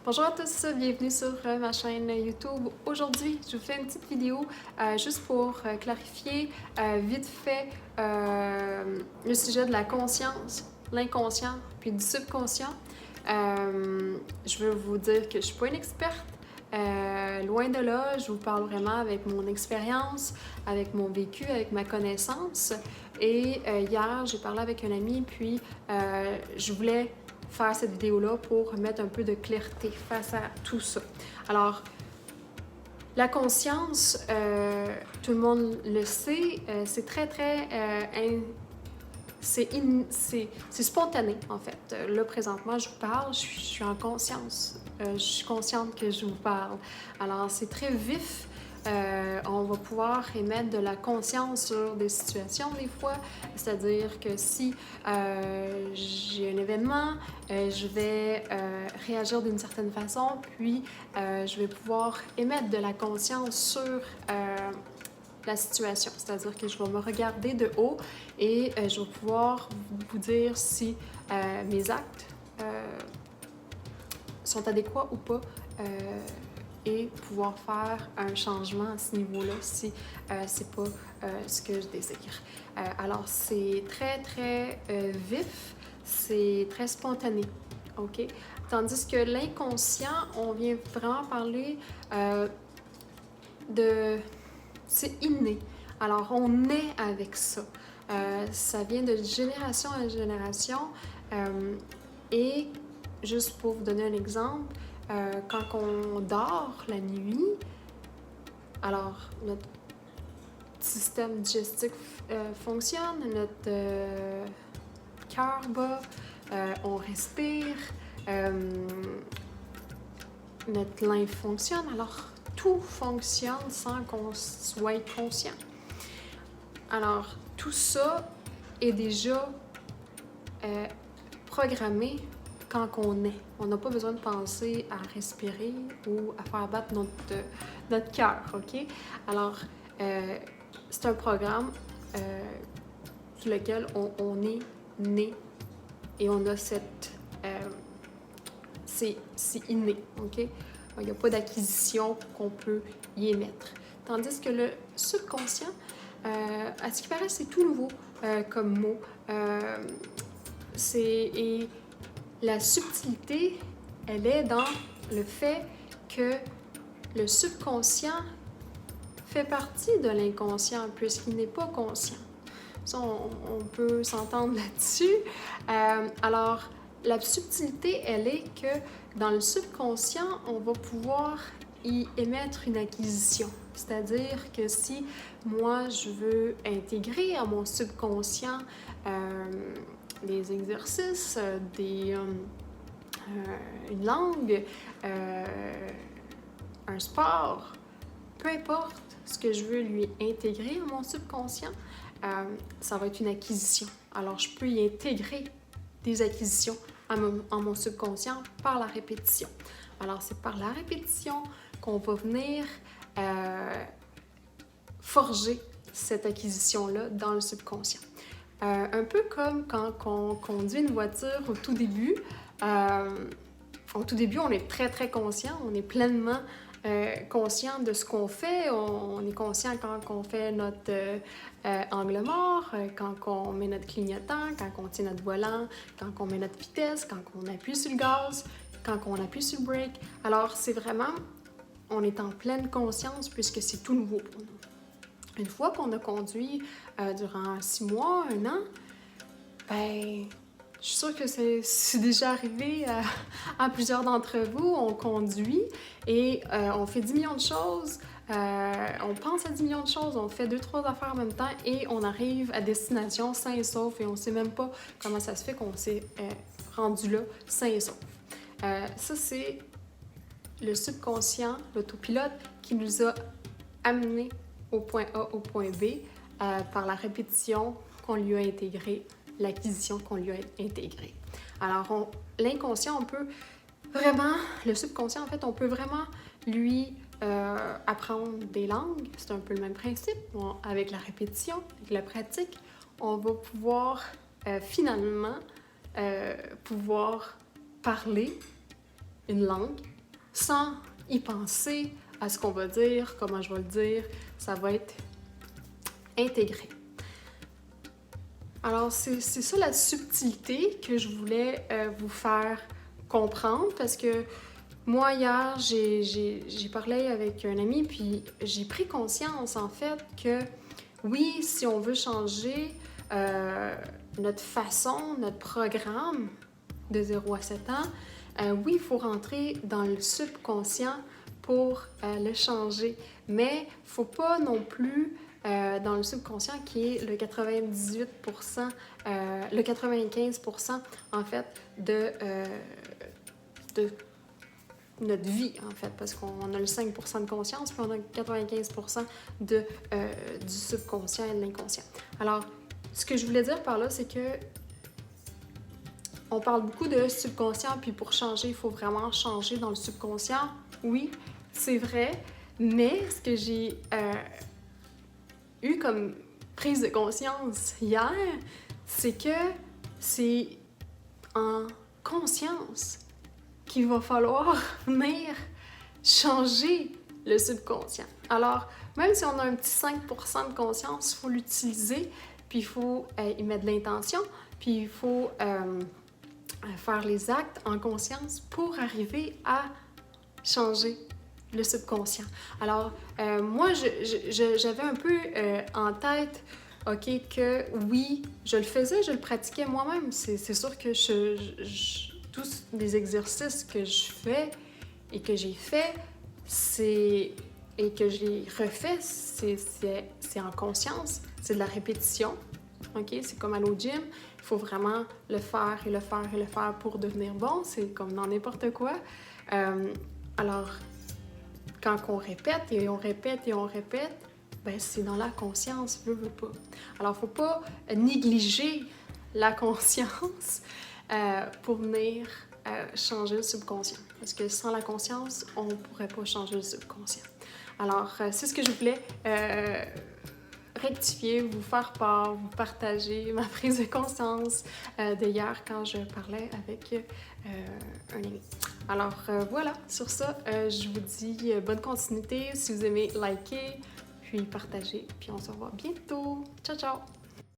Bonjour à tous, bienvenue sur ma chaîne YouTube. Aujourd'hui, je vous fais une petite vidéo juste pour clarifier vite fait le sujet de la conscience, l'inconscient puis du subconscient. Je veux vous dire que je ne suis pas une experte. Loin de là, je vous parle vraiment avec mon expérience, avec mon vécu, avec ma connaissance. Et hier, j'ai parlé avec un ami, puis je voulais faire cette vidéo-là pour mettre un peu de clarté face à tout ça. Alors, la conscience, tout le monde le sait, c'est c'est spontané, en fait. Là, présentement, je vous parle, je suis en conscience. Je suis consciente que je vous parle. Alors, c'est très vif. On va pouvoir émettre de la conscience sur des situations, des fois. C'est-à-dire que si j'ai un événement, je vais réagir d'une certaine façon, puis je vais pouvoir émettre de la conscience sur la situation. C'est-à-dire que je vais me regarder de haut et je vais pouvoir vous dire si mes actes sont adéquats ou pas et pouvoir faire un changement à ce niveau-là si c'est pas ce que je désire. Alors, c'est très vif, c'est très spontané, OK? Tandis que l'inconscient, on vient vraiment parler de... C'est inné. Alors, on est avec ça. Ça vient de génération en génération. Et juste pour vous donner un exemple, quand on dort la nuit, alors notre système digestif fonctionne, notre cœur bat, on respire, notre lymphe fonctionne. Alors, tout fonctionne sans qu'on soit conscient. Alors, tout ça est déjà programmé quand on est. On n'a pas besoin de penser à respirer ou à faire battre notre cœur, OK? Alors, c'est un programme sur lequel on est né et on a cette... c'est inné, OK? Il n'y a pas d'acquisition qu'on peut y émettre. Tandis que le subconscient, à ce qui paraît, c'est tout nouveau comme mot. Et la subtilité, elle est dans le fait que le subconscient fait partie de l'inconscient puisqu'il n'est pas conscient. Ça, on peut s'entendre là-dessus. Alors, la subtilité, elle est que dans le subconscient, on va pouvoir y émettre une acquisition. C'est-à-dire que si moi, je veux intégrer à mon subconscient des exercices, une langue, un sport, peu importe ce que je veux lui intégrer à mon subconscient, ça va être une acquisition. Alors, je peux y intégrer des acquisitions en mon subconscient par la répétition. Alors, c'est par la répétition qu'on va venir forger cette acquisition-là dans le subconscient. Un peu comme quand on conduit une voiture au tout début. Au tout début, on est très conscient, on est pleinement conscient de ce qu'on fait. On est conscient quand on fait notre angle mort, quand on met notre clignotant, quand on tient notre volant, quand on met notre vitesse, quand on appuie sur le gaz, quand on appuie sur le break. Alors, c'est vraiment, on est en pleine conscience puisque c'est tout nouveau pour nous. Une fois qu'on a conduit durant 6 mois, 1 an, ben, je suis sûre que c'est déjà arrivé à plusieurs d'entre vous. On conduit et on fait 10 millions de choses, on pense à 10 millions de choses, on fait 2-3 affaires en même temps et on arrive à destination sain et sauf et on ne sait même pas comment ça se fait qu'on s'est rendu là sain et sauf. Ça, c'est le subconscient, l'autopilote qui nous a amenés au point A, au point B, par la répétition qu'on lui a intégrée, l'acquisition qu'on lui a intégrée. Alors, l'inconscient, on peut vraiment, le subconscient, en fait, on peut vraiment lui apprendre des langues. C'est un peu le même principe. Avec la répétition, avec la pratique, on va pouvoir finalement pouvoir parler une langue sans y penser à ce qu'on va dire, comment je vais le dire, ça va être intégré. Alors, c'est ça la subtilité que je voulais vous faire comprendre parce que moi, hier, j'ai parlé avec un ami, puis j'ai pris conscience, en fait, que oui, si on veut changer notre façon, notre programme de 0 à 7 ans, oui, il faut rentrer dans le subconscient pour le changer. Mais il ne faut pas non plus dans le subconscient qui est le 98%, le 95% en fait de notre vie, en fait, parce qu'on a le 5% de conscience, puis on a 95% du subconscient et de l'inconscient. Alors, ce que je voulais dire par là, c'est que on parle beaucoup de subconscient, puis pour changer, il faut vraiment changer dans le subconscient. Oui, c'est vrai, mais ce que j'ai eu comme prise de conscience hier, c'est que c'est en conscience qu'il va falloir venir changer le subconscient. Alors, même si on a un petit 5% de conscience, il faut l'utiliser, puis il faut y mettre de l'intention, puis il faut faire les actes en conscience pour arriver à changer le subconscient. Alors, moi, j'avais un peu en tête, OK, que oui, je le faisais, je le pratiquais moi-même. C'est sûr que tous les exercices que je fais et que j'ai fait, et que j'ai refait, c'est en conscience, c'est de la répétition, OK? C'est comme aller au gym, il faut vraiment le faire et le faire et le faire pour devenir bon, c'est comme dans n'importe quoi. Alors, quand on répète et on répète et on répète, ben c'est dans la conscience, veut pas. Alors, il ne faut pas négliger la conscience pour venir changer le subconscient. Parce que sans la conscience, on ne pourrait pas changer le subconscient. Alors, c'est ce que je voulais rectifier, vous faire part, vous partager ma prise de conscience d'hier quand je parlais avec un ami. Alors voilà, sur ça, je vous dis bonne continuité. Si vous aimez, likez, puis partagez, puis on se revoit bientôt. Ciao, ciao!